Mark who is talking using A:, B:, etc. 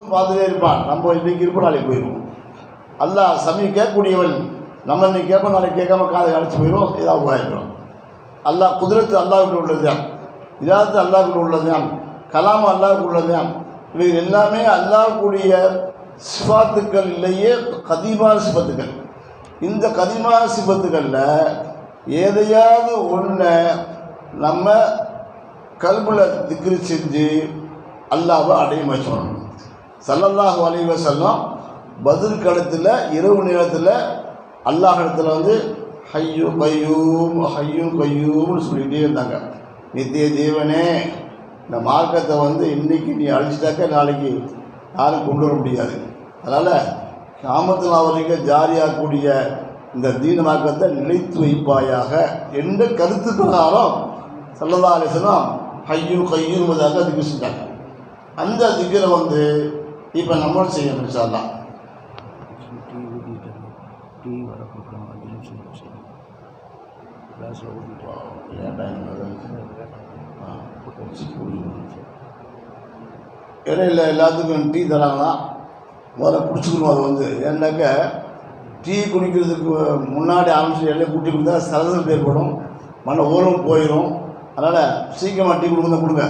A: பார்த்துட்டே இருப்பான். நம்ம இன்றைக்கி இருப்போம், நாளைக்கு போயிடுவோம். அல்லாஹ் சமீ கேட்கக்கூடியவன். நம்ம இன்னைக்கு கேட்போம், நாளைக்கு கேட்காம காதை அழைச்சி போயிடும், ஏதாவது ஆகிடும். அல்லாஹ் குதிரத்து அல்லாஹ்வுக்கு உள்ளதுதான், இதாத்து அல்லாஹ்வுக்கு உள்ளதுதான், கலாம் அல்லாஹ்வுக்கு உள்ளதுதான். இவை எல்லாமே அல்லாஹ்வுடைய சிஃபாத்துக்கள் இல்லையே கதீமான சிஃபத்துக்கள். இந்த கதீமான சிஃபத்துக்களில் எதையாவது ஒன்றை நம்ம கல்புல திக்ரு செஞ்சு அல்லாஹ்வை அடைய முயற்சி பண்ணணும். ஸல்லல்லாஹு அலைஹி வஸல்லம் பத்ர் காலத்தில் இரவு நேரத்தில் அல்லாஹ் இடத்துல ஹய்யு கய்யூம் ஹய்யு கய்யூம்னு சொல்லிகிட்டே இருந்தாங்க. நித்திய ஜீவனே, இந்த மார்க்கத்தை இன்றைக்கி நீ அழிச்சிட்டாக்க நாளைக்கு யாரும் கொண்டு வர முடியாது. அதனால் கியாமத்துல் வரைக்கும் ஜாரியாகக்கூடிய இந்த தீன மார்க்கத்தை நிலைத்து வைப்பாயாக என்ற கருத்து பிரகாரம் ஸல்லல்லாஹு அலைஹி வஸல்லம் ஹய்யு கய்யூம் திக்ர் செஞ்சாங்க. அந்த திக்ரை இப்போ நம்மளும் செய்யணும் இன்ஷா அல்லாஹ். இடையில எல்லாத்துக்கும் டீ தராங்கன்னா முதல்ல குடிச்சுக்கணும். அது ஏன்னாக்க டீ குடிக்கிறதுக்கு முன்னாடி ஆரம்பிச்சு எல்லாம் குட்டி கொடுத்தா சலசலப்பு ஏற்படும், மன ஓரம் போயிடும். அதனால் சீக்கிரமாக டீ கொடுங்க.